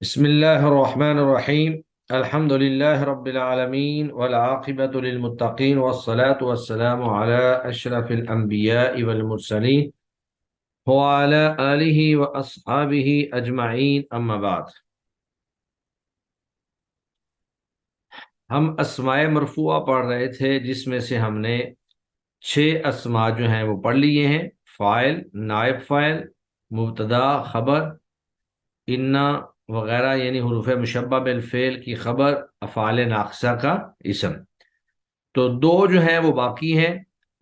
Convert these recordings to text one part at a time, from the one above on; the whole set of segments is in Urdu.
بسم الله الرحمن الرحيم. الحمد لله رب العالمين والعاقبة للمتقين والصلاة والسلام على أشرف الأنبياء والمرسلين وعلى آله وأصحابه أجمعين أما بعد. ہم اسماء مرفوعہ پڑھ رہے تھے جس میں سے ہم نے 6 اسماء جو ہیں وہ پڑھ لیے ہیں: فاعل، نائب فاعل، مبتدا، خبر، انا وغیرہ، یعنی حروف مشبہ بالفعل کی خبر، افعال ناقصہ کا اسم۔ تو 2 جو ہیں وہ باقی ہیں،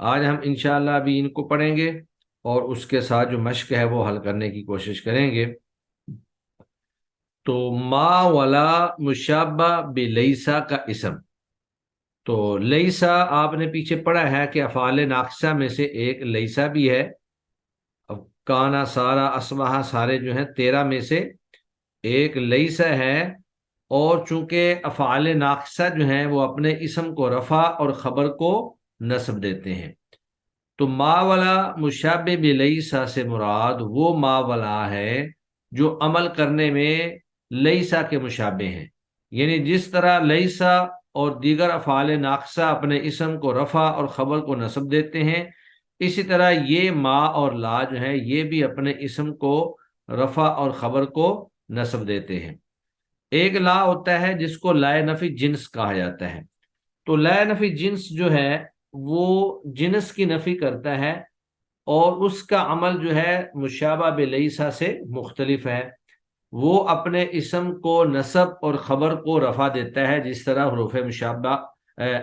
آج ہم انشاءاللہ ابھی ان کو پڑھیں گے اور اس کے ساتھ جو مشق ہے وہ حل کرنے کی کوشش کریں گے۔ تو ما ولا مشابہ بلیسا کا اسم، تو لیسا آپ نے پیچھے پڑھا ہے کہ افعال ناقصہ میں سے ایک لیسا بھی ہے۔ اب کانا، سارا، اسمہ سارے جو ہیں 13 میں سے ایک لیسا ہے، اور چونکہ افعال ناقصہ جو ہیں وہ اپنے اسم کو رفع اور خبر کو نصب دیتے ہیں، تو ما ولا مشابہ بلیسا سے مراد وہ ما ولا ہے جو عمل کرنے میں لیسا کے مشابہ ہیں، یعنی جس طرح لیسا اور دیگر افعال ناقصہ اپنے اسم کو رفع اور خبر کو نصب دیتے ہیں، اسی طرح یہ ما اور لا جو ہے یہ بھی اپنے اسم کو رفع اور خبر کو نصب دیتے ہیں۔ ایک لا ہوتا ہے جس کو لا نفی جنس کہا جاتا ہے، تو لا نفی جنس جو ہے وہ جنس کی نفی کرتا ہے، اور اس کا عمل جو ہے مشابہ بلیسا سے مختلف ہے۔ وہ اپنے اسم کو نصب اور خبر کو رفع دیتا ہے، جس طرح حروف مشابہ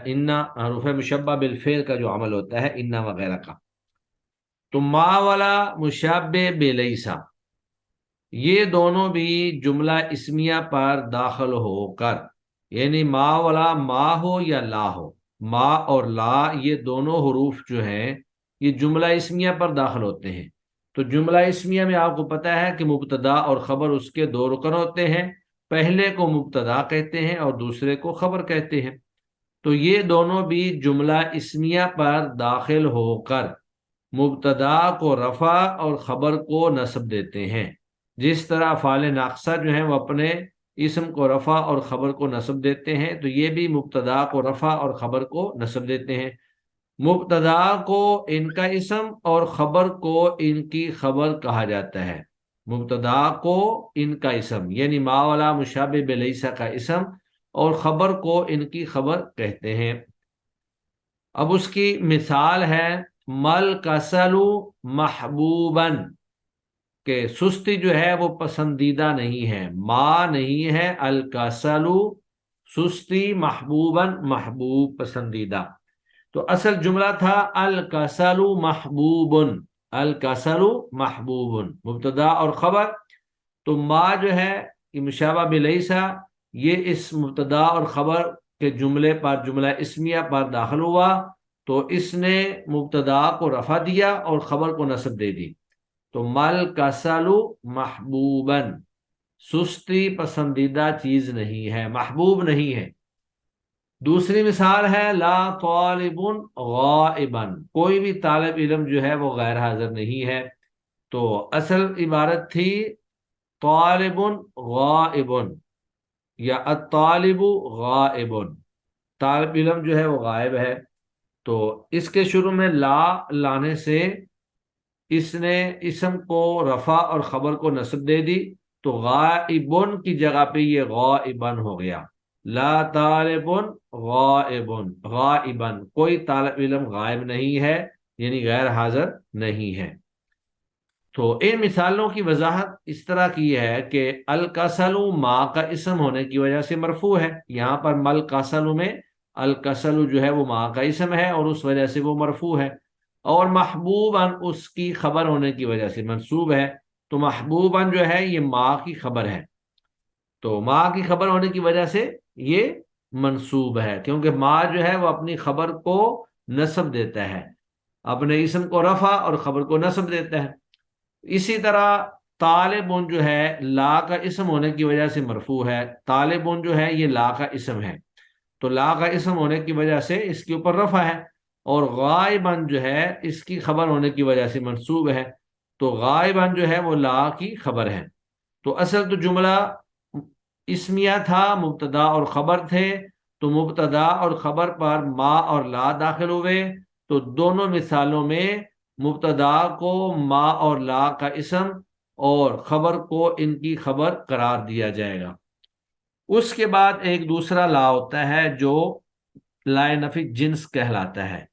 انا، حروف مشبہ بالفعل کا جو عمل ہوتا ہے انا وغیرہ کا۔ تو ما والا مشابہ بلیسا، یہ دونوں بھی جملہ اسمیہ پر داخل ہو کر، یعنی ما والا ما ہو یا لا ہو، ما اور لا یہ دونوں حروف جو ہیں یہ جملہ اسمیہ پر داخل ہوتے ہیں۔ تو جملہ اسمیہ میں آپ کو پتہ ہے کہ مبتدا اور خبر اس کے 2 رکن ہوتے ہیں، پہلے کو مبتدا کہتے ہیں اور دوسرے کو خبر کہتے ہیں۔ تو یہ دونوں بھی جملہ اسمیہ پر داخل ہو کر مبتدا کو رفع اور خبر کو نصب دیتے ہیں، جس طرح افعال ناقصہ جو ہیں وہ اپنے اسم کو رفع اور خبر کو نصب دیتے ہیں، تو یہ بھی مبتدا کو رفع اور خبر کو نصب دیتے ہیں۔ مبتدا کو ان کا اسم اور خبر کو ان کی خبر کہا جاتا ہے۔ مبتدا کو ان کا اسم یعنی ما ولا مشابہ بلیسا کا اسم، اور خبر کو ان کی خبر کہتے ہیں۔ اب اس کی مثال ہے مل کسلو محبوبن، کہ سستی جو ہے وہ پسندیدہ نہیں ہے، ما نہیں ہے، الکسلو سستی، محبوبن محبوب پسندیدہ۔ تو اصل جملہ تھا الکسل محبوب، الکسل محبوب، مبتدا اور خبر۔ تو ما جو ہے یہ مشابہ بلیسا، یہ اس مبتدا اور خبر کے جملے پر، جملہ اسمیہ پر داخل ہوا، تو اس نے مبتدا کو رفع دیا اور خبر کو نصب دے دی۔ تو مل کسل محبوبن، سستی پسندیدہ چیز نہیں ہے، محبوب نہیں ہے۔ دوسری مثال ہے لا طالب غائبا، کوئی بھی طالب علم جو ہے وہ غیر حاضر نہیں ہے۔ تو اصل عبارت تھی طالب غائب یا الطالب غائب، طالب علم جو ہے وہ غائب ہے۔ تو اس کے شروع میں لا لانے سے اس نے اسم کو رفع اور خبر کو نصب دے دی، تو غائبن کی جگہ پہ یہ غائبن ہو گیا۔ لا طالب غائب، غائبن کوئی طالب علم غائب نہیں ہے، یعنی غیر حاضر نہیں ہے۔ تو ان مثالوں کی وضاحت اس طرح کی ہے کہ الکسل ما کا اسم ہونے کی وجہ سے مرفوع ہے، یہاں پر مل کسل میں الکسل جو ہے وہ ما کا اسم ہے اور اس وجہ سے وہ مرفوع ہے، اور محبوباً اس کی خبر ہونے کی وجہ سے منصوب ہے۔ تو محبوباً جو ہے یہ ما کی خبر ہے، تو ما کی خبر ہونے کی وجہ سے یہ منصوب ہے، کیونکہ ما جو ہے وہ اپنی خبر کو نصب دیتا ہے، اپنے اسم کو رفع اور خبر کو نصب دیتا ہے۔ اسی طرح طالبون جو ہے لا کا اسم ہونے کی وجہ سے مرفوع ہے، طالبون جو ہے یہ لا کا اسم ہے، تو لا کا اسم ہونے کی وجہ سے اس کے اوپر رفع ہے، اور غائباً جو ہے اس کی خبر ہونے کی وجہ سے منصوب ہے، تو غائباً جو ہے وہ لا کی خبر ہے۔ تو اصل تو جملہ اسمیہ تھا، مبتدا اور خبر تھے، تو مبتدا اور خبر پر ما اور لا داخل ہوئے، تو دونوں مثالوں میں مبتدا کو ما اور لا کا اسم اور خبر کو ان کی خبر قرار دیا جائے گا۔ اس کے بعد ایک دوسرا لا ہوتا ہے جو لا نفی جنس کہلاتا ہے،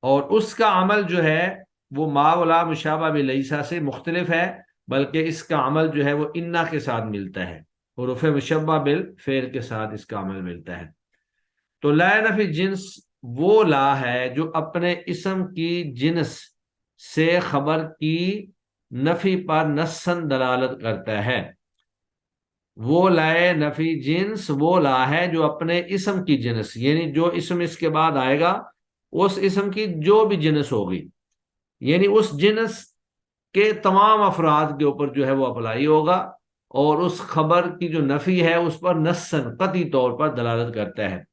اور اس کا عمل جو ہے وہ ما ولا مشابہ بلیسا سے مختلف ہے، بلکہ اس کا عمل جو ہے وہ انا کے ساتھ ملتا ہے، حروف مشبہ بالفعل کے ساتھ اس کا عمل ملتا ہے۔ تو لا نفی جنس وہ لا ہے جو اپنے اسم کی جنس سے خبر کی نفی پر نصاً دلالت کرتا ہے۔ وہ لا نفی جنس وہ لا ہے جو اپنے اسم کی جنس، یعنی جو اسم اس کے بعد آئے گا اس اسم کی جو بھی جنس ہوگی، یعنی اس جنس کے تمام افراد کے اوپر جو ہے وہ اپلائی ہوگا، اور اس خبر کی جو نفی ہے اس پر نصاً قطعی طور پر دلالت کرتا ہے۔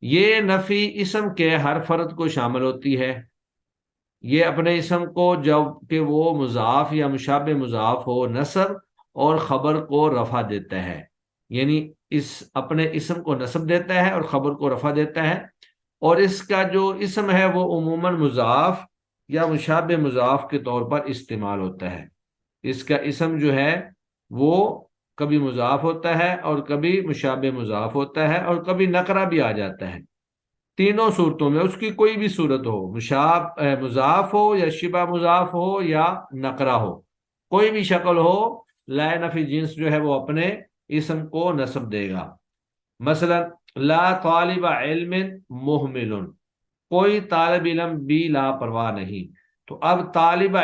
یہ نفی اسم کے ہر فرد کو شامل ہوتی ہے۔ یہ اپنے اسم کو جب کہ وہ مضاف یا مشابہ مضاف ہو نصب اور خبر کو رفع دیتا ہے، یعنی اس اپنے اسم کو نصب دیتا ہے اور خبر کو رفع دیتا ہے، اور اس کا جو اسم ہے وہ عموماً مضاف یا مشابہ مضاف کے طور پر استعمال ہوتا ہے۔ اس کا اسم جو ہے وہ کبھی مضاف ہوتا ہے اور کبھی مشابہ مضاف ہوتا ہے اور کبھی نکرہ بھی آ جاتا ہے۔ تینوں صورتوں میں اس کی کوئی بھی صورت ہو، مضاف ہو یا شبہ مضاف ہو یا نکرہ ہو، کوئی بھی شکل ہو، لا نفی جنس جو ہے وہ اپنے اسم کو نصب دے گا۔ مثلا لا طالب علم مہمل، کوئی طالب علم بھی لاپرواہ نہیں۔ تو اب طالب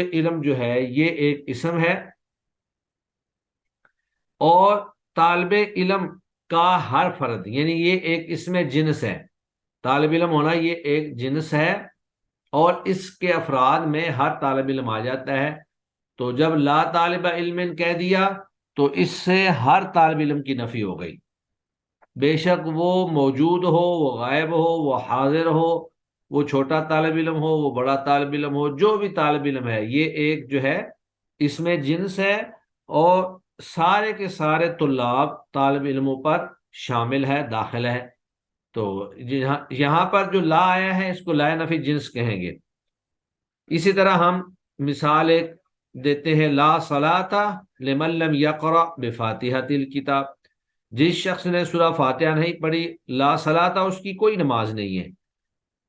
علم جو ہے یہ ایک اسم ہے، اور طالب علم کا ہر فرد، یعنی یہ ایک اسم جنس ہے، طالب علم ہونا یہ ایک جنس ہے، اور اس کے افراد میں ہر طالب علم آ جاتا ہے۔ تو جب لا طالب علم کہہ دیا تو اس سے ہر طالب علم کی نفی ہو گئی، بے شک وہ موجود ہو، وہ غائب ہو، وہ حاضر ہو، وہ چھوٹا طالب علم ہو، وہ بڑا طالب علم ہو، جو بھی طالب علم ہے یہ ایک جو ہے اس میں جنس ہے، اور سارے کے سارے طلاب طالب علموں پر شامل ہے، داخل ہے۔ تو یہاں پر جو لا آیا ہے اس کو لا نفی جنس کہیں گے۔ اسی طرح ہم مثال ایک دیتے ہیں، لا صلاۃ لمن لم یقرأ بفاتحۃ الکتاب، جس شخص نے سورہ فاتحہ نہیں پڑھی، لا صلاۃ اس کی کوئی نماز نہیں ہے۔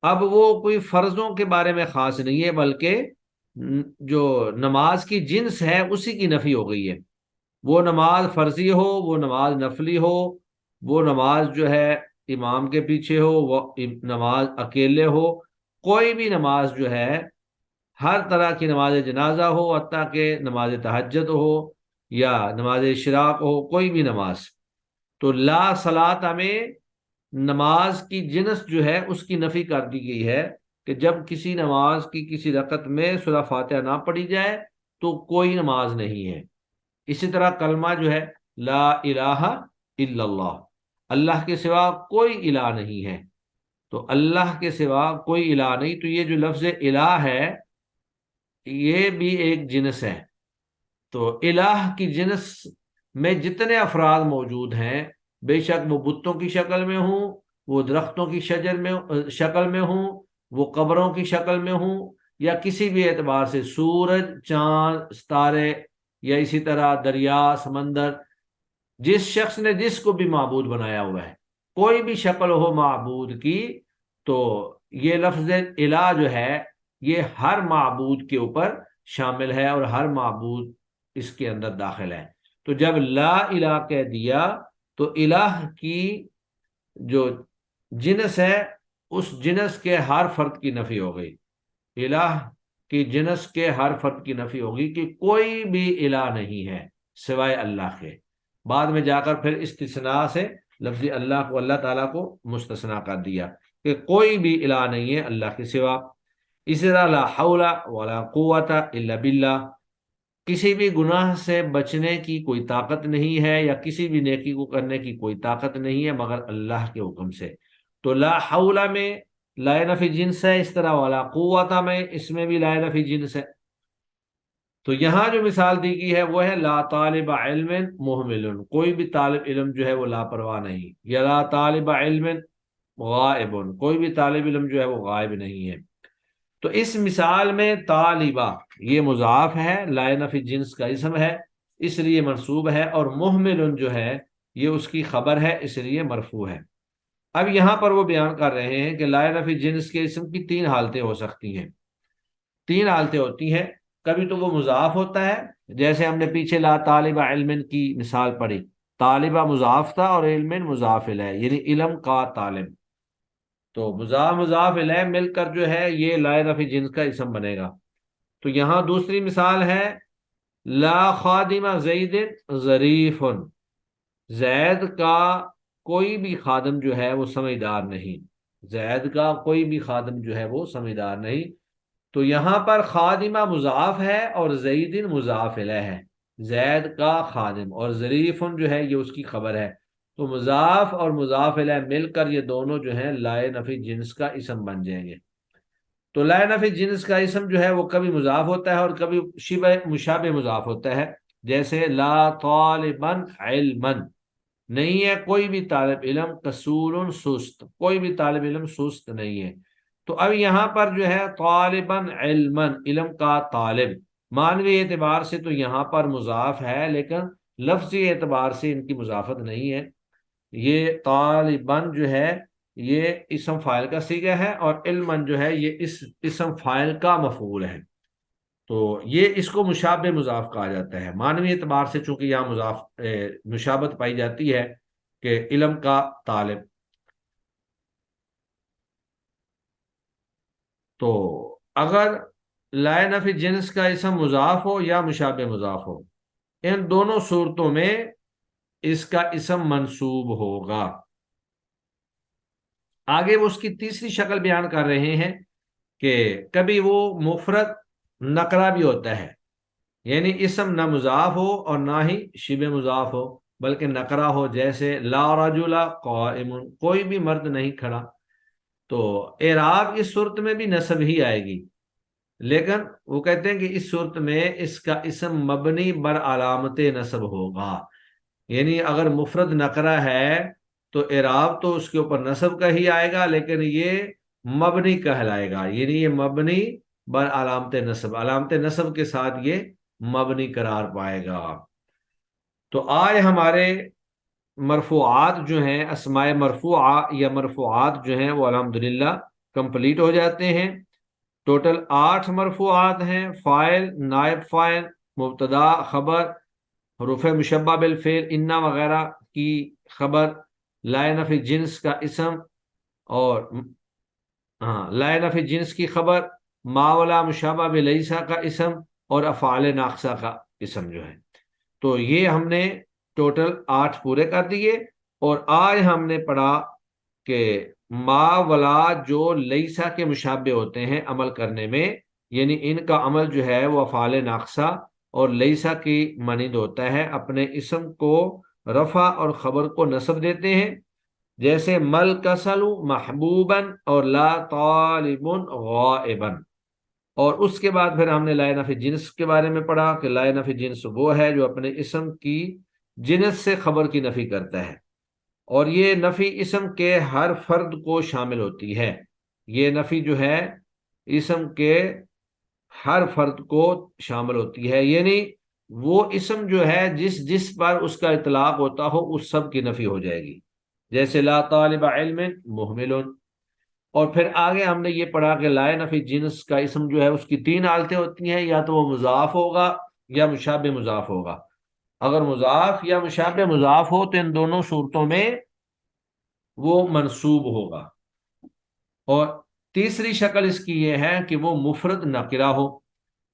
اب وہ کوئی فرضوں کے بارے میں خاص نہیں ہے، بلکہ جو نماز کی جنس ہے اسی کی نفی ہو گئی ہے۔ وہ نماز فرضی ہو، وہ نماز نفلی ہو، وہ نماز جو ہے امام کے پیچھے ہو، وہ نماز اکیلے ہو، کوئی بھی نماز جو ہے، ہر طرح کی نماز جنازہ ہو، حتیٰ کہ نماز تہجد ہو یا نماز اشراق ہو، کوئی بھی نماز، تو لا صلاۃ میں نماز کی جنس جو ہے اس کی نفی کر دی گئی ہے، کہ جب کسی نماز کی کسی رکعت میں سورہ فاتحہ نہ پڑھی جائے تو کوئی نماز نہیں ہے۔ اسی طرح کلمہ جو ہے لا الہ الا اللہ، اللہ کے سوا کوئی الہ نہیں ہے، تو اللہ کے سوا کوئی الہ نہیں، تو یہ جو لفظ الہ ہے یہ بھی ایک جنس ہے۔ تو الہ کی جنس میں جتنے افراد موجود ہیں، بے شک وہ بتوں کی شکل میں ہوں، وہ درختوں کی شکل میں ہوں، وہ قبروں کی شکل میں ہوں، یا کسی بھی اعتبار سے سورج، چاند، ستارے، یا اسی طرح دریا، سمندر، جس شخص نے جس کو بھی معبود بنایا ہوا ہے، کوئی بھی شکل ہو معبود کی، تو یہ لفظ الہ جو ہے یہ ہر معبود کے اوپر شامل ہے اور ہر معبود اس کے اندر داخل ہے۔ تو جب لا الہ کہہ دیا تو الہ کی جو جنس ہے اس جنس کے ہر فرد کی نفی ہو گئی، الہ کی جنس کے ہر فرد کی نفی ہوگی کہ کوئی بھی الہ نہیں ہے سوائے اللہ کے۔ بعد میں جا کر پھر استثناء سے لفظ اللہ کو، اللہ تعالیٰ کو مستثنیٰ کر دیا کہ کوئی بھی الہ نہیں ہے اللہ کے سوا۔ اسی طرح لا حول ولا قوت الا باللہ، کسی بھی گناہ سے بچنے کی کوئی طاقت نہیں ہے یا کسی بھی نیکی کو کرنے کی کوئی طاقت نہیں ہے مگر اللہ کے حکم سے۔ تو لا حول میں لا نفی جنس ہے، اس طرح ولا قوت میں اس میں بھی لا نفی جنس ہے۔ تو یہاں جو مثال دی گئی ہے وہ ہے لا طالب علم مہمل، کوئی بھی طالب علم جو ہے وہ لاپرواہ نہیں، یا لا طالب علم غائب، کوئی بھی طالب علم جو ہے وہ غائب نہیں ہے۔ تو اس مثال میں طالبہ یہ مضاف ہے، لائن فی جنس کا اسم ہے اس لیے منصوب ہے، اور مہمل جو ہے یہ اس کی خبر ہے اس لیے مرفوع ہے۔ اب یہاں پر وہ بیان کر رہے ہیں کہ لائن فی جنس کے اسم کی تین حالتیں ہو سکتی ہیں، تین حالتیں ہوتی ہیں۔ کبھی تو وہ مضاف ہوتا ہے، جیسے ہم نے پیچھے لا طالب علم کی مثال پڑھی، طالبہ مضاف تھا اور علم مضاف الیہ، یعنی علم کا طالب، تو مضاف مضاف الیہ مل کر جو ہے یہ لائن فی جنس کا اسم بنے گا۔ تو یہاں دوسری مثال ہے لا خادم زید ظریف، زید کا کوئی بھی خادم جو ہے وہ سمجھدار نہیں، زید کا کوئی بھی خادم جو ہے وہ سمجھدار نہیں۔ تو یہاں پر خادمہ مضاف ہے اور زید مضاف الیہ ہے، زید کا خادم، اور ظریف جو ہے یہ اس کی خبر ہے، تو مضاف اور مضاف الیہ مل کر یہ دونوں جو ہیں لائن فی جنس کا اسم بن جائیں گے۔ تو لائن فی جنس کا اسم جو ہے وہ کبھی مضاف ہوتا ہے اور کبھی شبہ مشابہ مضاف ہوتا ہے، جیسے لا طالبا علما، نہیں ہے کوئی بھی طالب علم، کسول سست، کوئی بھی طالب علم سست نہیں ہے۔ تو اب یہاں پر جو ہے طالبا علما، علم کا طالب، معنوی اعتبار سے تو یہاں پر مضاف ہے لیکن لفظی اعتبار سے ان کی مضافت نہیں ہے، یہ طالباً جو ہے یہ اسم فاعل کا صیغہ ہے، اور علماً جو ہے یہ اس اسم فاعل کا مفعول ہے، تو یہ اس کو مشابہ مضاف کہا جاتا ہے معنوی اعتبار سے، چونکہ یہاں مشابت پائی جاتی ہے کہ علم کا طالب۔ تو اگر لائن فی جنس کا اسم مضاف ہو یا مشابہ مضاف ہو، ان دونوں صورتوں میں اس کا اسم منصوب ہوگا۔ آگے وہ اس کی تیسری شکل بیان کر رہے ہیں کہ کبھی وہ مفرد نکرہ بھی ہوتا ہے، یعنی اسم نہ مضاف ہو اور نہ ہی شبہ مضاف ہو بلکہ نکرہ ہو، جیسے لا رجل قائم، کوئی بھی مرد نہیں کھڑا، تو اعراب اس صورت میں بھی نصب ہی آئے گی، لیکن وہ کہتے ہیں کہ اس صورت میں اس کا اسم مبنی بر علامت نصب ہوگا، یعنی اگر مفرد نکرہ ہے تو اعراب تو اس کے اوپر نصب کا ہی آئے گا، لیکن یہ مبنی کہلائے گا، یعنی یہ مبنی بر علامت نصب، علامت نصب کے ساتھ یہ مبنی قرار پائے گا۔ تو آج ہمارے مرفوعات جو ہیں، اسماء مرفوعہ یا مرفوعات جو ہیں وہ الحمدللہ کمپلیٹ ہو جاتے ہیں۔ ٹوٹل 8 مرفوعات ہیں، فاعل، نائب فاعل، مبتدا، خبر، حروف مشبہ بالفعل انا وغیرہ کی خبر، لائن فی جنس کا اسم، اور لائن فی جنس کی خبر، ما ولا مشابہ بلیسا کا اسم، اور افعال ناقصہ کا اسم جو ہے۔ تو یہ ہم نے ٹوٹل 8 پورے کر دیے، اور آج ہم نے پڑھا کہ ما ولا جو لیسا کے مشابہ ہوتے ہیں عمل کرنے میں، یعنی ان کا عمل جو ہے وہ افعال ناقصہ اور لیسا کی مانند ہوتا ہے، اپنے اسم کو رفع اور خبر کو نصب دیتے ہیں، جیسے مل کسل محبوبا اور لا طالب غائبا۔ اور اس کے بعد پھر ہم نے لائن فی جنس کے بارے میں پڑھا کہ لائن فی جنس وہ ہے جو اپنے اسم کی جنس سے خبر کی نفی کرتا ہے، اور یہ نفی اسم کے ہر فرد کو شامل ہوتی ہے، یہ نفی جو ہے اسم کے ہر فرد کو شامل ہوتی ہے، یعنی وہ اسم جو ہے جس پر اس کا اطلاق ہوتا ہو اس سب کی نفی ہو جائے گی، جیسے لا طالب علم مہمل۔ اور پھر آگے ہم نے یہ پڑھا کہ لائن فی جنس کا اسم جو ہے اس کی 3 حالتیں ہوتی ہیں، یا تو وہ مضاف ہوگا یا مشابہ مضاف ہوگا، اگر مضاف یا مشابہ مضاف ہو تو ان دونوں صورتوں میں وہ منصوب ہوگا، اور تیسری شکل اس کی یہ ہے کہ وہ مفرد نکرہ ہو،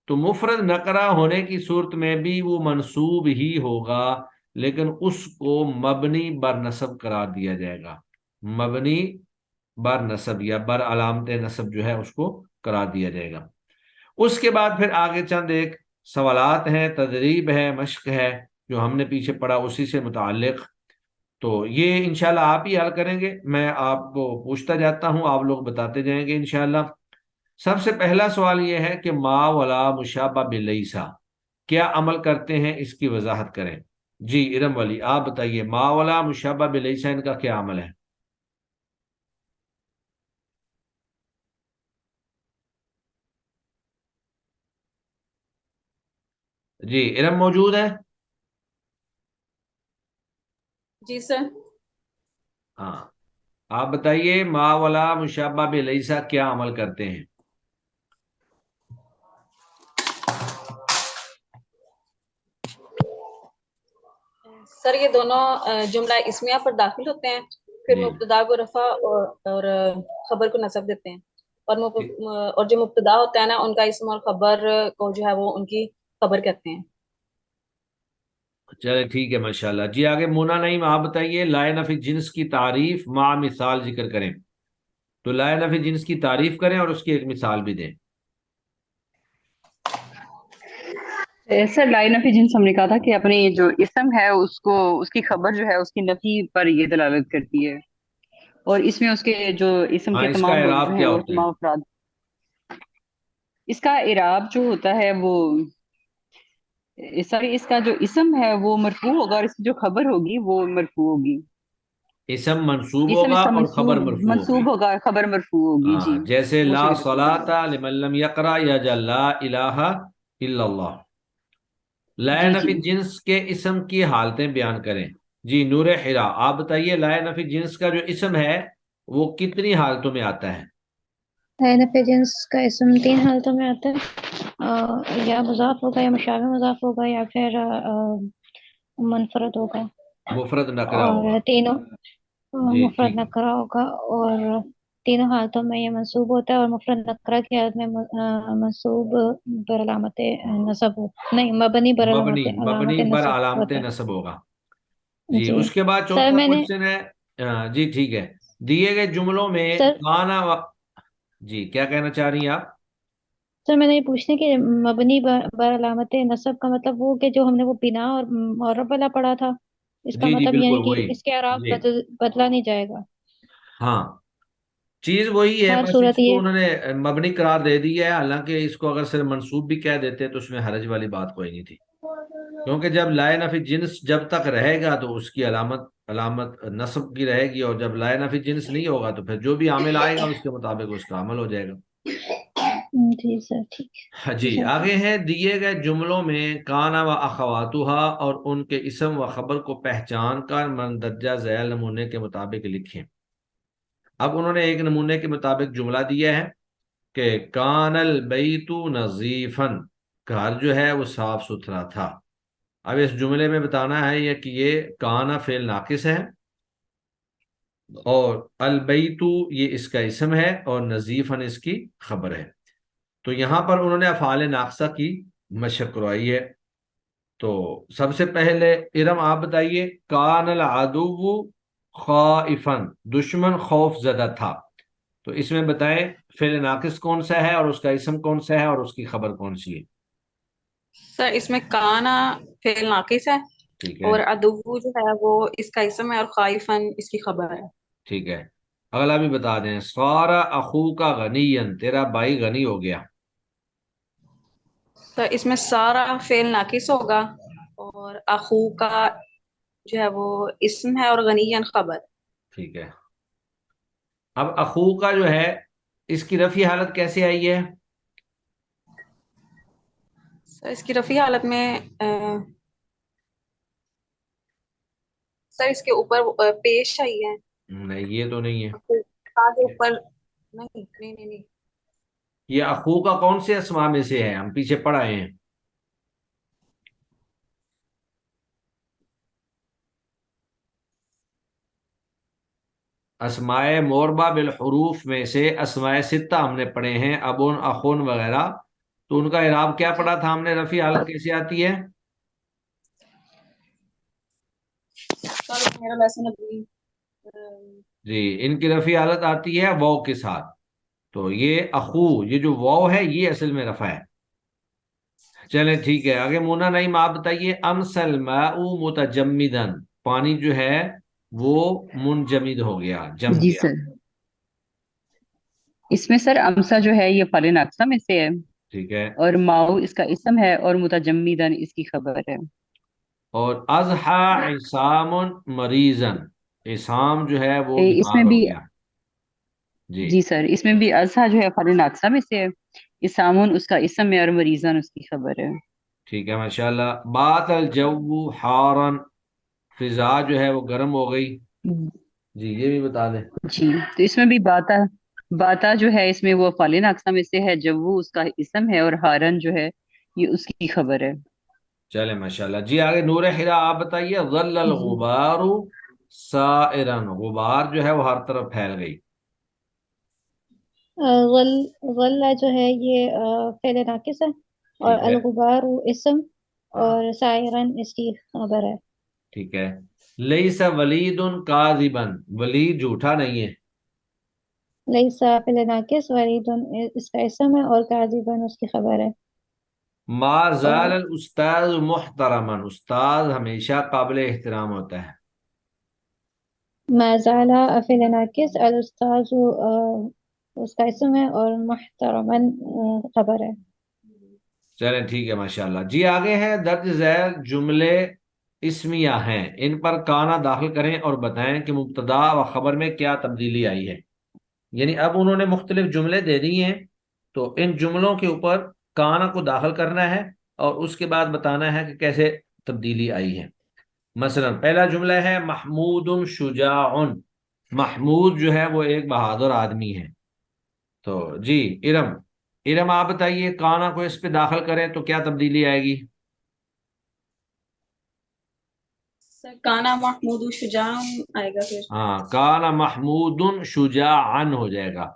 تو مفرد نکرہ ہونے کی صورت میں بھی وہ منصوب ہی ہوگا، لیکن اس کو مبنی بر نصب قرار دیا جائے گا، مبنی بر نصب یا بر علامت نصب جو ہے اس کو قرار دیا جائے گا۔ اس کے بعد پھر آگے چند ایک سوالات ہیں، تدریب ہے، مشق ہے، جو ہم نے پیچھے پڑھا اسی سے متعلق، تو یہ انشاءاللہ آپ ہی حل کریں گے، میں آپ کو پوچھتا جاتا ہوں، آپ لوگ بتاتے جائیں گے انشاءاللہ۔ سب سے پہلا سوال یہ ہے کہ ما ولا مشابہ بلیسا، کیا عمل کرتے ہیں اس کی وضاحت کریں. جی ارم والی آپ بتائیے، ما والا مشابہ بلیسا ان کا کیا عمل ہے؟ جی ارم موجود ہے؟ جی سر. ہاں آپ بتائیے، ما والا مشابہ بلیسا کیا عمل کرتے ہیں؟ سر یہ دونوں جملہ اسمیہ پر داخل ہوتے ہیں، پھر جی مبتدا کو رفع اور خبر کو نصب دیتے ہیں، اور جو مبتدا ہوتا ہے نا ان کا اسم اور خبر کو جو ہے وہ ان کی خبر کہتے ہیں. چلے ٹھیک ہے ماشاءاللہ. جی آگے مونا نعیم آپ بتائیے، لائے نفی جنس کی تعریف مع مثال ذکر کریں. تو لائے نفی جنس کی تعریف کریں اور اس کی ایک مثال بھی دیں. سر لائن نفی جنس ہم نے کہا تھا کہ اپنی جو اسم ہے اس کو اس کی خبر جو ہے اس کی نفی پر یہ دلالت کرتی ہے، اور اس میں اس کے جو اسم ہاں کے اس کا تمام اعراب موضوع ہیں کیا وہ ہوتا ہے؟ تمام افراد. اس کا اعراب جو ہوتا ہے وہ سر اس کا جو اسم ہے وہ مرفوع ہوگا، اور اس کی جو خبر ہوگی وہ مرفوع ہوگی. اسم منصوب اسم ہوگا اس کا اور خبر مرفوع ہوگی. منصوب ہوگا، خبر مرفوع ہوگی. ہاں جی جیسے وہ لا صحیح بتا رہی ہیں. صلاۃ لمن لم یقرأ یا جا لا الہ الا اللہ. لائے جی نفی جی جنس کے اسم کی حالتیں بیان کریں. جی نور حرا آپ بتائیے، لائے نفی جنس کا جو اسم ہے وہ کتنی حالتوں میں آتا ہے؟ نفی جنس کا اسم 3 حالتوں میں آتا ہے، یا مضاف ہوگا یا مشابہ مضاف ہوگا یا پھر منفرد ہوگا، مفرد نکرہ اور ہوگا. تینوں جی مفرد ٹھیک ہے. نکرہ ہوگا، اور تینوں حالتوں میں یہ منصوب ہوتا ہے، اور مفرد نکرہ کی حالت میں منصوب بر علامت نصب نہیں مبنی بر مبنی علامت مبنی بر نصب علامت ہوتا نصب ہوگا. ہے. جی جی اس کے بعد سر چوتھا میں نے کوشچن ہے. جی ٹھیک ہے. دیے گئے جملوں میں سر کانا جی کیا کہنا چاہ رہی ہیں آپ؟ سر میں نے یہ پوچھنے کہ مبنی بر علامت نصب کا مطلب وہ کہ جو ہم نے وہ بنا اور معرب والا پڑھا تھا، اس کا جی جی مطلب بالکل یعنی کہ وہی. اس کے اعراب جی بدلا نہیں جائے گا. ہاں چیز وہی ہے، ہر بس صورت اس کو یہ. انہوں نے مبنی قرار دے دی ہے. حالانکہ اس کو اگر صرف منصوب بھی کہہ دیتے تو اس میں حرج والی بات کوئی نہیں تھی، کیونکہ جب لائے نفی جنس جب تک رہے گا تو اس کی علامت نصب کی رہے گی، اور جب لائے نفی جنس نہیں ہوگا تو پھر جو بھی عامل آئے گا اس کے مطابق اس کا عمل ہو جائے گا. جی سر ٹھیک جی ہے سر. آگے ہیں، دیے گئے جملوں میں کانا و اخواتها اور ان کے اسم و خبر کو پہچان کر مندرجہ ذیل نمونے کے مطابق لکھیں. اب انہوں نے ایک نمونے کے مطابق جملہ دیا ہے کہ کان البیت نظیفن، گھر جو ہے وہ صاف ستھرا تھا. اب اس جملے میں بتانا ہے یہ کہ یہ کانا فعل ناقص ہے، اور البیت یہ اس کا اسم ہے، اور نظیفن اس کی خبر ہے. تو یہاں پر انہوں نے افعال ناقصہ کی مشق کروائی ہے. تو سب سے پہلے ارم آپ بتائیے، کان العدو خائفن، دشمن خوف زدہ تھا. تو اس میں بتائیں فعل ناقص کون سا ہے، اور اس کا اسم کون سا ہے، اور اس کی خبر کون سی ہے؟ سر اس میں کانا فعل ناقص ہے، ٹھیک ہے. اور ادو جو ہے وہ اس کا اسم ہے، اور خائفن اس کی خبر ہے. ٹھیک ہے. اگلا بھی بتا دیں، سارا اخو کا غنین، تیرا بھائی غنی ہو گیا. سر اس میں سارا فعل ناقص ہوگا، اور اخو کا جو ہے وہ اسم ہے، اور غنیان خبر. ٹھیک ہے. اب اخو کا جو ہے اس کی رفعی حالت کیسے آئی ہے؟ سر اس کی رفعی حالت میں سر اس کے اوپر پیش آئی ہے. نہیں یہ تو نہیں ہے. تا کے اوپر نہیں نہیں نہیں نہیں. یہ اخو کا کون سے اسما میں سے ہے؟ ہم پیچھے پڑھ آئے ہیں. اسماء موربہ بالحروف میں سے اسماء ستہ ہم نے پڑھے ہیں، ابون اخون وغیرہ. تو ان کا اعراب کیا جی پڑھا تھا ہم نے؟ رفعی حالت کیسے آتی ہے؟ سر میرا لیسن ابھی جی ان کی رفعی حالت آتی ہے واو کے ساتھ. تو یہ اخو، یہ جو واو ہے یہ اصل میں رفع ہے. چلیں ٹھیک ہے. آگے مونا نعیم آپ بتائیے، امسل الماء متجمدن، پانی جو ہے وہ منجمد ہو گیا، جم جی گیا. سر اس میں سر امسا جو ہے یہ فعل ناقصہ میں سے ہے. ٹھیک ہے. اور ماؤ اس کا اسم ہے اور متجمدن اس کی خبر ہے. اور اضحا عصام مریضن، عصام جو ہے وہ اس میں بیمار ہو بھی گیا. جی جی سر، اس میں بھی ازحا جو ہے افعال ناقصہ میں سے ہے، اسامون اس کا اسم ہے اور مریضن اس کی خبر ہے. ٹھیک ہے ماشاءاللہ. بات الجو حارن، فضا جو ہے وہ گرم ہو گئی. جی یہ بھی بتا دیں. جی تو اس میں بھی باتا جو ہے اس میں وہ افعال ناقصہ میں سے ہے، جو اس کا اسم ہے، اور ہارن جو ہے یہ اس کی خبر ہے. چلے ماشاءاللہ. جی آگے نور حرا آپ بتائیے. ظل جی الغبار سائرن، غبار جو ہے وہ ہر طرف پھیل گئی. غل غلہ جو ہے یہ فعل ناقص ہے، اور ٹھیک ہے. الغبار اسم، ہاں اور سائرن اس کی خبر ہے. ٹھیک ہے. لیس ولید کاذبا، ولید جھوٹا نہیں ہے. لیسا فعل ناقص، ولید اس کا اسم ہے، اور کاذبن اس کی خبر ہے. ما زال الاستاذ محترما، استاد ہمیشہ قابل احترام ہوتا ہے. ما زال فعل ناقص، الاستاذ اس کا اسم ہے، اور محترمن خبر ہے. چلیں ٹھیک ہے ماشاءاللہ. جی آگے ہے درج ذیل جملے اسمیہ ہیں، ان پر کانا داخل کریں اور بتائیں کہ مبتدا و خبر میں کیا تبدیلی آئی ہے. یعنی اب انہوں نے مختلف جملے دے دی ہیں، تو ان جملوں کے اوپر کانا کو داخل کرنا ہے اور اس کے بعد بتانا ہے کہ کیسے تبدیلی آئی ہے. مثلا پہلا جملہ ہے محمود شجاع، محمود جو ہے وہ ایک بہادر آدمی ہے. تو جی ارم، ارم آپ بتائیے کانا کو اس پہ داخل کریں تو کیا تبدیلی آئے گی. سر کانا محمود شجاع آئے گا پھر. ہاں کانا محمود شجاعا ہو جائے گا،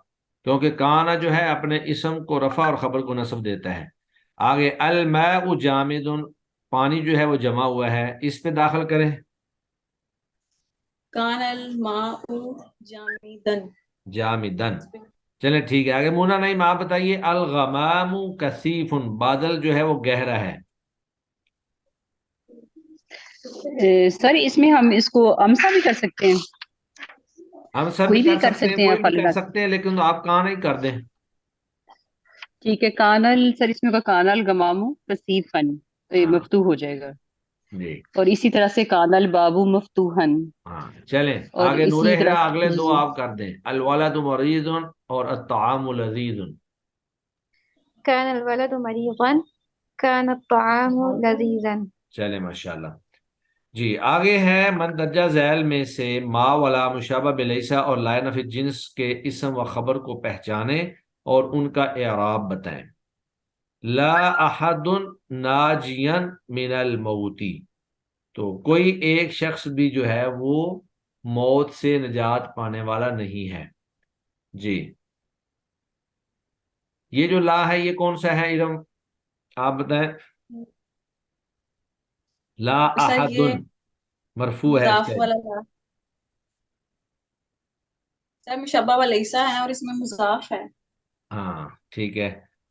کیونکہ کانا جو ہے اپنے اسم کو رفع اور خبر کو نصب دیتا ہے. آگے الماء جامد، پانی جو ہے وہ جمع ہوا ہے، اس پہ داخل کریں. کان الماء جامدن. جامدن. چلیں ٹھیک ہے. آگے مونا نہیں آپ بتائیے. الغمام کثیف، بادل جو ہے وہ گہرا ہے. سر اس میں ہم اس کو امسا بھی کر سکتے ہیں، ہم سب بھی کوئی کر کر سکتے ہیں، سکتے ہیں کوئی بھی افعال کر ناقصہ. سکتے ہیں، لیکن آپ کہاں نہیں کر دیں. ٹھیک ہے، کانل سر اس میں کا کانل گمامو کثیفن، تو یہ ہاں مفتوح ہو جائے گا. جی اور اسی طرح سے کانل بابو مفتوحن. ہاں. چلیں اور آگے نور اسی طرح ہرا اگلے جی دو جی آپ کر دیں. الولد مریض اور الطعام لذیذ. كان الولد مريضا، كان الطعام لذيذا. چلیں ماشاءاللہ. جی آگے ہے مندرجہ ذیل میں سے ما ولا مشابہ بلیسا اور لائن آف جنس کے اسم و خبر کو پہچانیں اور ان کا اعراب بتائیں. لا احد ناجیا من الموتی، تو کوئی ایک شخص بھی جو ہے وہ موت سے نجات پانے والا نہیں ہے. جی یہ جو لا ہے یہ کون سا ہے ارم، آپ بتائیں. لا سر احد یہ مرفوع ہے اس مضاف کا. والا تھا. سر مشبہ و لیسا ہے اور اس میں مضاف ہے. ہاں ٹھیک ہے.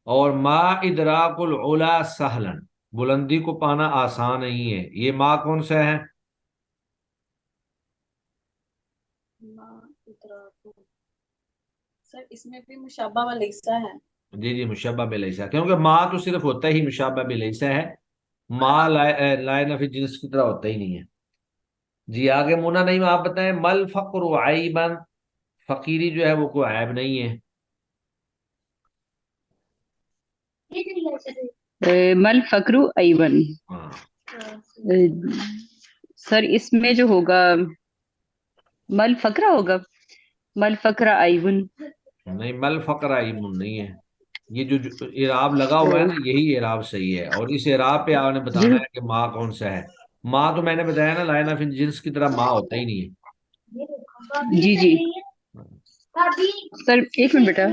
اور ما ادراک العلا سہلن، بلندی کو پانا آسان نہیں ہے، یہ ما کون سا ہے. سر اس میں بھی مشبہ و لیسا ہے. جی جی مشبہ بلیسا، کیونکہ ما تو صرف ہوتا ہی مشبہ بلیسا ہے، ما لائن آف جنس کی طرح ہوتا ہی نہیں ہے. جی آگے مونا نہیں آپ بتائیں. مل فقر عیبا، فقیری جو ہے وہ کوئی عیب نہیں ہے. مل فکرو ایون. ہاں سر اس میں جو ہوگا مل فکرا ہوگا، مل فکرا ایون. نہیں مل فقر عیب نہیں ہے. یہ جو اعراب لگا ہوا ہے نا یہی اعراب صحیح ہے، اور اس اعراب پہ آپ نے جی بتانا ہے کہ ما کون سا ہے. ما تو میں نے بتایا نا لائن آف جنس کی طرح ما ہوتا ہی نہیں جی جی ہے. سر ایک منٹ بیٹا.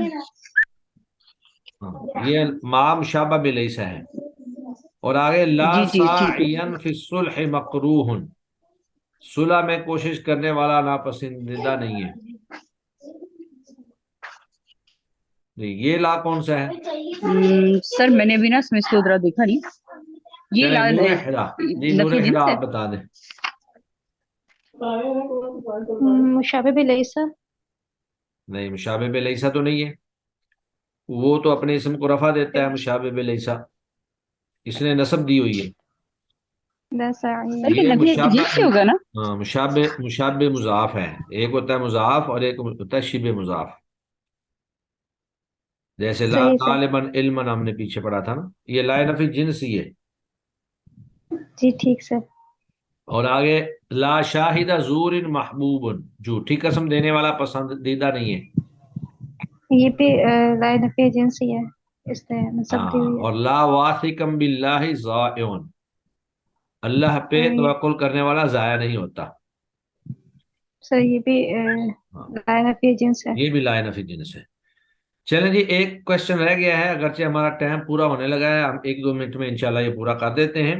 ہاں یہ ما مشابہ بلیسا ہے. اور آگے لا جی جی ٹھیک ہے. ساعیا فی الصلح مکروہ، صلح میں کوشش کرنے والا ناپسندیدہ نہیں ہے. جی یہ لا کون سا ہے. سر میں نے ابھی نا اس میں اس کو ذرا دیکھا نہیں، یہ چلیں لال نور حرا. جی نور نفی حرا جنس ہے. آپ بتا دیں. مشابه بليس. نہیں مشابہ بلیسا تو نہیں ہے. وہ تو اپنے اسم کو رفع دیتا ہے مشابہ بلیسا، اس نے نصب دی ہوئی ہے. سر یہ یہ نفی مشابہ، جنس سے ہوگا نا؟ ہاں مشابہ مضاف ہے، ایک ہوتا ہے مضاف اور ایک ہوتا ہے شبہ مضاف. جیسے لا صحیح سر. طالبا علما ہم نے پیچھے پڑھا تھا نا، یہ لا نفی جنس ہی ہے. جی ٹھیک سر. اور آگے لا شاہد زور محبوب، جھوٹی قسم دینے والا پسندیدہ نہیں ہے. یہ بھی لا نفی جنس ہی ہے، اس نے نصب دی ہاں، ہوئی ہے. اور لا واثقا باللہ ضائع، اللہ پہ یہ توکل کرنے والا ضائع نہیں ہوتا. سر یہ بھی ہاں، لا نفی جنس ہے. یہ بھی لا نفی جنس ہے. چلیں جی، ایک کوشچن رہ گیا ہے، اگرچہ ہمارا ٹائم پورا ہونے لگا ہے، ہم 1-2 منٹ میں انشاءاللہ یہ پورا کر دیتے ہیں.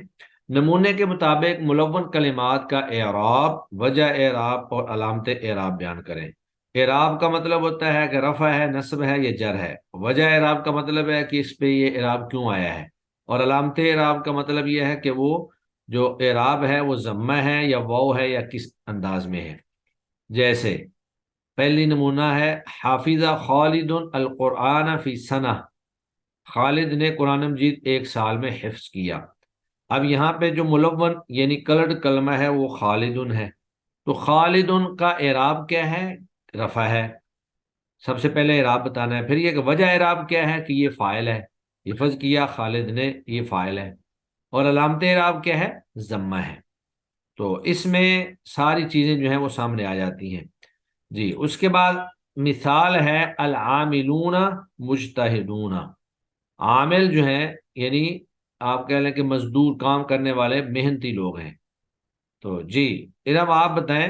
نمونے کے مطابق ملون کلمات کا اعراب، وجہ اعراب اور علامت اعراب بیان کریں. اعراب کا مطلب ہوتا ہے کہ رفع ہے، نصب ہے، یہ جر ہے. وجہ اعراب کا مطلب ہے کہ اس پہ یہ اعراب کیوں آیا ہے. اور علامت اعراب کا مطلب یہ ہے کہ وہ جو اعراب ہے وہ ضمہ ہے یا واو ہے یا کس انداز میں ہے. جیسے پہلی نمونہ ہے حافظ خالد القرآن فی سنہ، خالد نے قرآن مجید 1 سال میں حفظ کیا. اب یہاں پہ جو ملون یعنی کلرڈ کلمہ ہے وہ خالدن ہے. تو خالدن کا اعراب کیا ہے؟ رفع ہے. سب سے پہلے اعراب بتانا ہے. پھر یہ کہ وجہ اعراب کیا ہے کہ یہ فاعل ہے، حفظ کیا خالد نے، یہ فاعل ہے. اور علامت اعراب کیا ہے؟ ضمہ ہے. تو اس میں ساری چیزیں جو ہیں وہ سامنے آ جاتی ہیں. جی، اس کے بعد مثال ہے العاملون مجتہدون. عامل جو ہیں یعنی آپ کہہ لیں کہ مزدور، کام کرنے والے محنتی لوگ ہیں. تو جی ارم آپ بتائیں،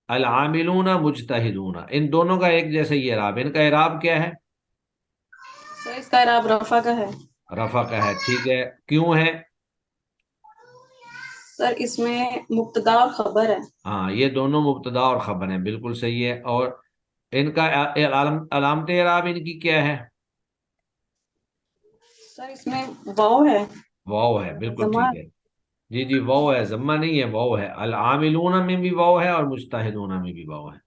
العاملون مجتہدون، ان دونوں کا ایک جیسا ہی اعراب، ان کا اعراب کیا ہے؟ سر اس کا اعراب رفع کا ہے. رفع کا ہے. ٹھیک ہے، کیوں ہے؟ سر اس میں مبتدا اور خبر ہے. ہاں، یہ دونوں مبتدا اور خبر ہیں، بالکل صحیح ہے. اور ان کا علامت اعراب ان کی کیا ہے؟ سر اس میں واو ہے. واو ہے، بالکل ضمہ. ٹھیک ہے. جی جی، واو ہے، ضمہ نہیں ہے، واو ہے. العاملون میں بھی واو ہے اور مجتہدون میں بھی واو ہے.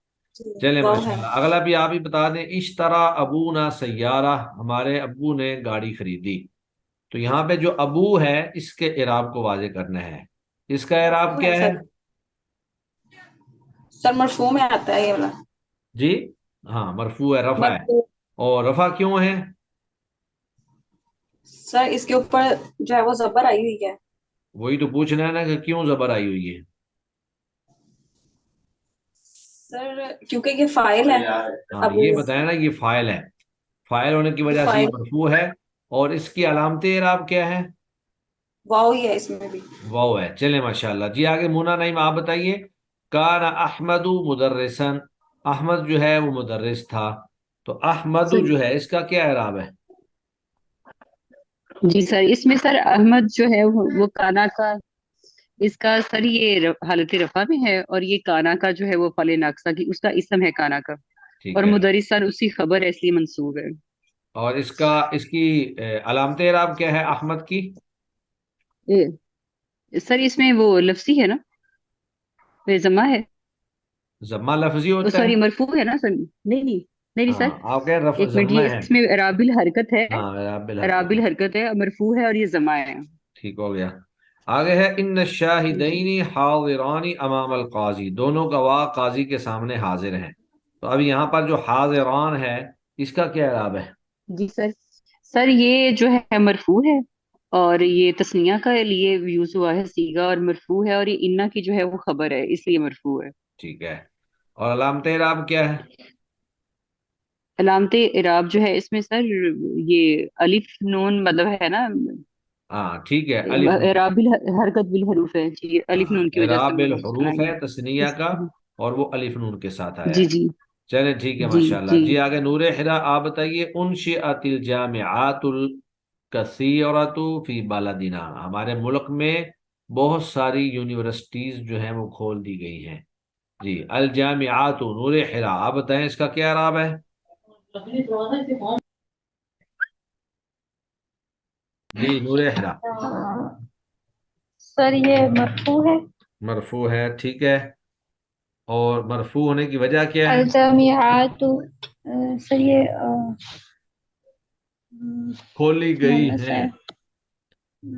چلیں واو ہے. ماشاءاللہ. اگلا بھی آپ ہی بتا دیں. اشترا ابونا سیارہ، ہمارے ابو نے گاڑی خریدی. تو یہاں پہ جو ابو ہے اس کے اعراب کو واضح کرنا ہے. اس کا اعراب مرفوع کیا ہے؟ سر. سر مرفوع میں آتا ہے یہ والا. جی ہاں، مرفوع ہے، رفع ہے. مرفوع. اور رفع کیوں ہے؟ سر اس کے اوپر جو ہے وہ زبر آئی ہوئی ہے. وہی تو پوچھنا ہے نا کہ کیوں زبر آئی ہوئی ہے. سر کیونکہ یہ فاعل ہے. ہاں، ابو. یہ بتایا نا، یہ فاعل ہے، فاعل ہونے کی یہ وجہ سے یہ فاعل مرفوع ہے. اور اس کی علامت اعراب کیا ہے؟ واو ہی ہے اس میں بھی. واو ہے. چلیں ماشاءاللہ. جی آگے مونا نعیم آپ بتائیے. کان احمد مدرسن، احمد جو ہے وہ مدرس تھا. تو احمد سر جو ہے اس کا کیا اعراب ہے؟ جی سر، اس میں سر احمد جو ہے وہ کانا کا، اس کا سر یہ حالت رفع میں ہے، اور یہ کانا کا جو ہے وہ فعل ناقصہ کی اس کا اسم ہے کانا کا. ٹھیک اور ہے. مدرس سر اس کی خبر ہے، اس لیے منصوب ہے. اور اس کی علامت اعراب کیا ہے احمد کی؟ سر اس میں وہ لفظی ہے نا، وہ ضمہ ہے. ضمہ لفظی ہوتا ہے. سوری، مرفوع ہے نا سر؟ نہیں نہیں نہیں ہاں، سر. آپ کہیں رفع ایک منٹ، ضمہ یہ ہے. اس میں اعراب الحرکت ہے. ہاں، اعراب اعراب بالحرکت ہے. الحرکت ہے، مرفوع ہے، اور یہ ضمہ ہے. ٹھیک ہو گیا. آگے ہے ان الشاہدین حاضران امام القاضی، دونوں گواہ قاضی کے سامنے حاضر ہیں. تو اب یہاں پر جو حاضران ہے اس کا کیا اعراب ہے؟ جی سر. سر یہ جو ہے مرفوع ہے، اور یہ تسنیہ کا لیے یوز ہوا ہے سیگا، اور مرفوع ہے، اور یہ انا کی جو ہے وہ خبر ہے، اس لیے مرفوع ہے. ٹھیک ہے. اور علامت اعراب کیا ہے؟ علامت اعراب جو ہے اس میں سر یہ الف نون مطلب ہے نا، ہاں ٹھیک ہے، الف نون. اعراب الحرکت بالحروف ہے جی، الف ہاں، نون کی وجہ سے اعراب وہ الحروف بنائی ہے تثنیہ کا، ہے. اور وہ الف نون کے ساتھ آیا جی ہے. جی چلیں ٹھیک ہے جی ماشاءاللہ. جی. جی آگے نور حرا آپ بتائیے. انشئت الجامعات الکثیرۃ فی بلدنا، ہمارے ملک میں بہت ساری یونیورسٹیز جو ہیں وہ کھول دی گئی ہیں. جی الجامعات، نور حرا آپ بتائیں اس کا کیا اعراب ہے؟ جی نور حرا. سر یہ مرفوع ہے. مرفوع ہے. ٹھیک ہے. اور مرفوع ہونے کی وجہ کیا ہے؟ الجامعات. سر یہ کھولی گئی مونس ہیں. ہے.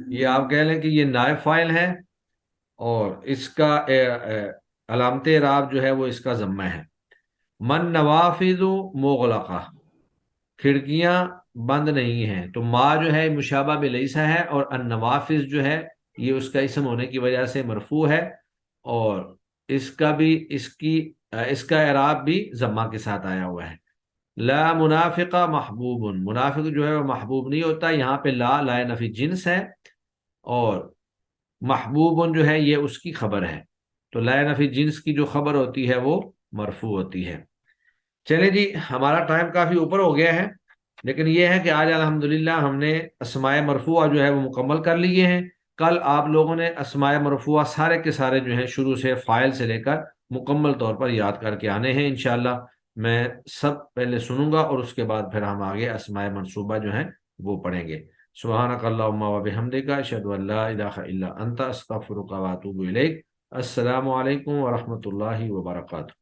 یہ آپ کہہ لیں کہ یہ نائب فاعل ہے اور اس کا علامت اعراب جو ہے وہ اس کا ضمہ ہے. من نوافذ مغلقہ، کھڑکیاں بند نہیں ہیں. تو ما جو ہے مشابہ بلیسا ہے، اور النوافذ جو ہے یہ اس کا اسم ہونے کی وجہ سے مرفوع ہے، اور اس کا بھی اس کا اعراب بھی ضمہ کے ساتھ آیا ہوا ہے. لا منافقہ محبوب، منافق جو ہے وہ محبوب نہیں ہوتا. یہاں پہ لا نفی جنس ہے، اور محبوب جو ہے یہ اس کی خبر ہے. تو لا نفی جنس کی جو خبر ہوتی ہے وہ مرفوع ہوتی ہے. چلے جی، ہمارا ٹائم کافی اوپر ہو گیا ہے، لیکن یہ ہے کہ آج الحمدللہ ہم نے اسماء مرفوعہ جو ہے وہ مکمل کر لیے ہیں. کل آپ لوگوں نے اسماء مرفوعہ سارے کے سارے جو ہیں شروع سے فاعل سے لے کر مکمل طور پر یاد کر کے آنے ہیں انشاءاللہ. میں سب پہلے سنوں گا اور اس کے بعد پھر ہم آگے اسماء منصوبہ جو ہیں وہ پڑھیں گے. سبحانک اللہم و بحمدک، اشہد ان لا الہ الا انت، استغفرک و اتوب الیک. السلام علیکم ورحمۃ اللہ وبرکاتہ.